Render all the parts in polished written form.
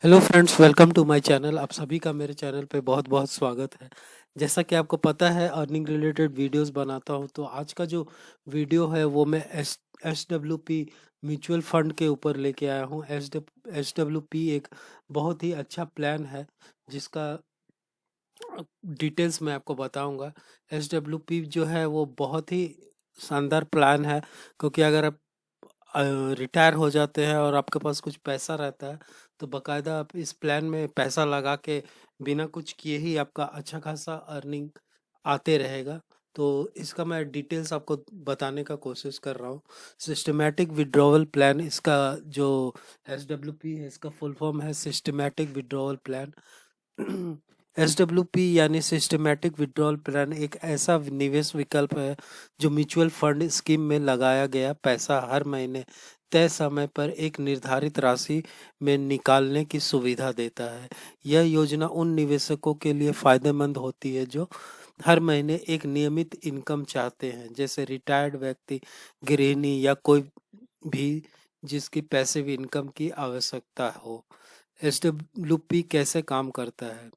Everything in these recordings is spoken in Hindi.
Hello friends, welcome to my channel. आप सभी का मेरे चैनल पे बहुत बहुत स्वागत है। जैसा कि आपको पता है, अर्निंग रिलेटेड वीडियोस बनाता हूं। तो आज का जो वीडियो है वो मैं S W P mutual fund के ऊपर लेके आया हूं। एस डब्ल्यू पी एक बहुत ही अच्छा प्लान है जिसका डिटेल्स मैं आपको बताऊंगा। एस डब्ल्यू पी जो है वो बहुत ही शानदार प्लान है, क्योंकि अगर आप रिटायर हो जाते हैं और आपके पास कुछ पैसा रहता है तो बकायदा आप इस प्लान में पैसा लगा के बिना कुछ किए ही आपका अच्छा खासा अर्निंग आते रहेगा। तो इसका मैं डिटेल्स आपको बताने का कोशिश कर रहा हूँ। सिस्टमैटिक विड्रॉवल प्लान इसका जो एस डब्ल्यू पी है, इसका फुल फॉर्म है systematic withdrawal plan. S W P यानी सिस्टमैटिक विड्रॉल प्लान एक ऐसा निवेश विकल्प है जो म्यूचुअल फंड स्कीम में लगाया गया पैसा हर महीने तय समय पर एक निर्धारित राशि में निकालने की सुविधा देता है। यह योजना उन निवेशकों के लिए फायदेमंद होती है जो हर महीने एक नियमित इनकम चाहते हैं, जैसे रिटायर्ड व्यक्ति, गृहिणी या कोई भी जिसकी पैसिव इनकम की आवश्यकता हो। एस डब्ल्यू पी कैसे काम करता है?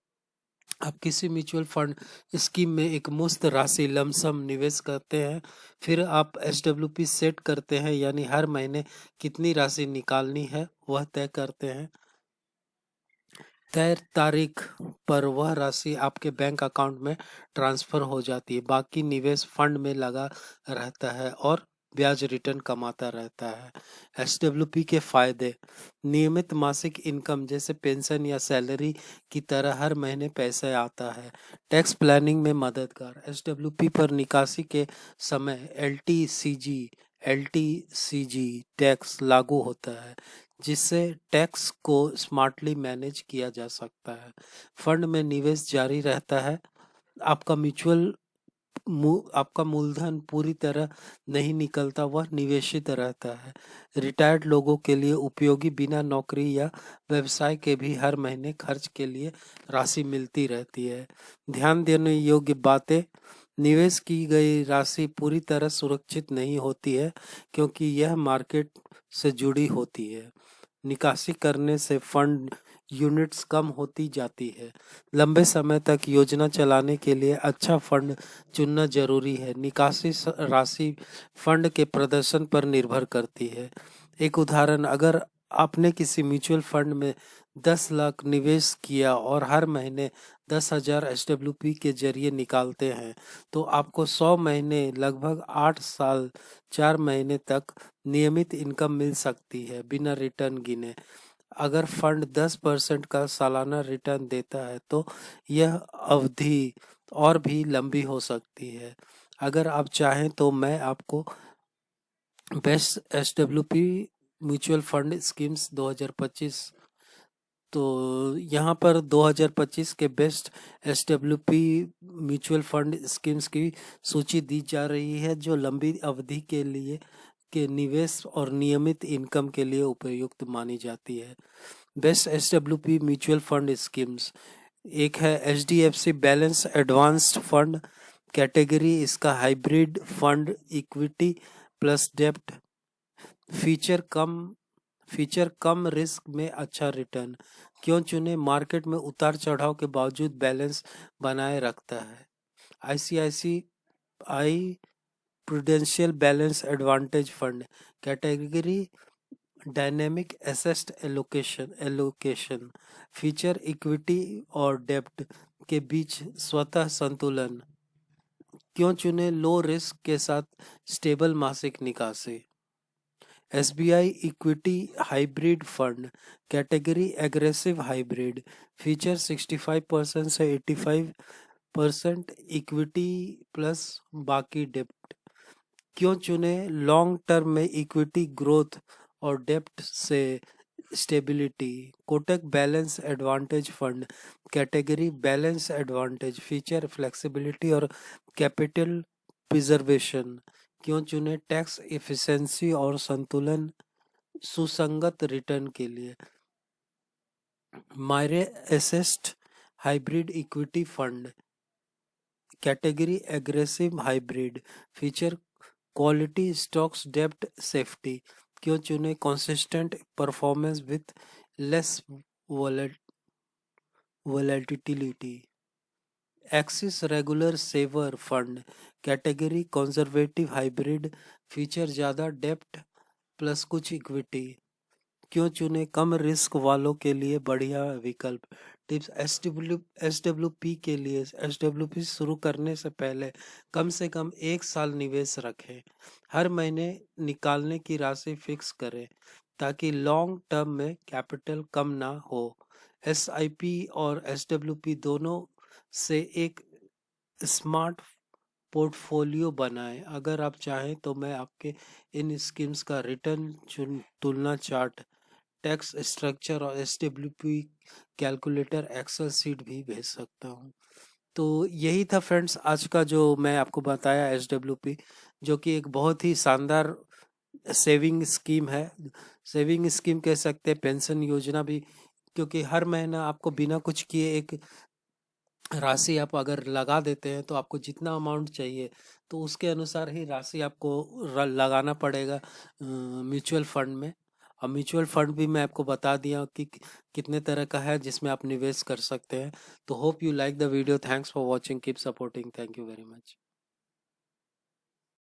आप किसी म्यूचुअल फंड स्कीम में एक मुश्त राशि लमसम निवेश करते हैं। फिर आप एस डब्ल्यू पी सेट करते हैं, यानी हर महीने कितनी राशि निकालनी है वह तय करते हैं। तय तारीख पर वह राशि आपके बैंक अकाउंट में ट्रांसफर हो जाती है। बाकी निवेश फंड में लगा रहता है और ब्याज रिटर्न कमाता रहता है। एस डब्ल्यू पी के फायदे: नियमित मासिक इनकम जैसे पेंशन या सैलरी की तरह हर महीने पैसे आता है। टैक्स प्लानिंग में मददगार: एस डब्ल्यू पी पर निकासी के समय एल टी सी जी टैक्स लागू होता है, जिससे टैक्स को स्मार्टली मैनेज किया जा सकता है। फंड में निवेश जारी रहता है। आपका आपका मूलधन पूरी तरह नहीं निकलता, वह निवेशित रहता है। रिटायर्ड लोगों के लिए उपयोगी: बिना नौकरी या व्यवसाय के भी हर महीने खर्च के लिए राशि मिलती रहती है। ध्यान देने योग्य बातें: निवेश की गई राशि पूरी तरह सुरक्षित नहीं होती है, क्योंकि यह मार्केट से जुड़ी होती है। निकासी करने से फंड यूनिट्स कम होती जाती है। लंबे समय तक योजना चलाने के लिए अच्छा फंड चुनना जरूरी है। निकासी राशि फंड के प्रदर्शन पर निर्भर करती है। एक उदाहरण: अगर आपने किसी म्यूचुअल फंड में 10 लाख निवेश किया और हर महीने 10,000 एस डब्ल्यू पी के जरिए निकालते हैं, तो आपको 100 महीने लगभग 8 साल 4 महीने तक नियमित इनकम मिल सकती है बिना रिटर्न गिने। अगर फंड 10% का सालाना रिटर्न देता है तो यह अवधि और भी लंबी हो सकती है। अगर आप चाहें तो मैं आपको best S W P mutual fund schemes 2025, तो यहाँ पर 2025 के best S W P mutual fund schemes की सूची दी जा रही है जो लंबी अवधि के लिए के निवेश और नियमित इनकम के लिए उपयुक्त मानी जाती है। Best S W P mutual fund schemes: एक है H D F C balance advanced fund. Category इसका हाइब्रिड फंड, इक्विटी प्लस डेब्ट। फीचर कम फीचर कम रिस्क में अच्छा रिटर्न। क्यों चुने? मार्केट में उतार चढ़ाव के बावजूद बैलेंस बनाए रखता है। ICICI prudential balance advantage fund. Category dynamic asset allocation. Feature equity और डेब्ट के बीच स्वतः संतुलन। क्यों चुने? लो रिस्क के साथ स्टेबल मासिक निकासी। SBI equity hybrid fund. Category aggressive hybrid. Feature 65% से 85% इक्विटी प्लस बाकी डेब्ट। क्यों चुने? लॉन्ग टर्म में इक्विटी ग्रोथ और डेब्ट से stability. Kotak balance advantage fund. Category balance advantage. Feature flexibility और कैपिटल प्रिजर्वेशन। क्यों चुने? टैक्स एफिशिएंसी और संतुलन, सुसंगत रिटर्न के लिए। Mirae asset hybrid equity fund. Category aggressive hybrid. Feature quality stocks डेब्ट सेफ्टी। क्यों चुने? Consistent performance with less vola volatility. Axis regular saver fund category conservative hybrid, feature ज़्यादा डेप्थ प्लस कुछ इक्विटी। क्यों चुने? कम रिस्क वालों के लिए बढ़िया विकल्प। टिप्स। एस डब्ल्यू पी के लिए एस डब्ल्यू पी शुरू करने से पहले कम से कम 1 साल निवेश रखें। हर महीने निकालने की राशि फिक्स करें ताकि लॉन्ग टर्म में कैपिटल कम ना हो। एस आई पी और एस डब्ल्यू पी दोनों से एक स्मार्ट पोर्टफोलियो बनाएं। अगर आप चाहें तो मैं आपके इन स्कीम्स का रिटर्न तुलना चार्ट, टैक्स स्ट्रक्चर और एसडब्ल्यूपी कैलकुलेटर एक्सेल सीट भी भेज सकता हूँ। तो यही था फ्रेंड्स आज का जो मैं आपको बताया एसडब्ल्यूपी, जो कि एक बहुत ही शानदार सेविंग स्कीम है। सेविंग स्कीम कह सकते हैं, पेंशन योजना भी, क्योंकि हर महीना आपको बिना कुछ किए एक राशि आप अगर लगा देते हैं तो आपको जितना अमाउंट चाहिए तो उसके अनुसार ही राशि आपको लगाना पड़ेगा म्यूचुअल फंड में। और म्यूचुअल फंड भी मैं आपको बता दिया कि कितने तरह का है जिसमें आप निवेश कर सकते हैं। तो hope you like the video. Thanks for watching, keep supporting, thank you very much.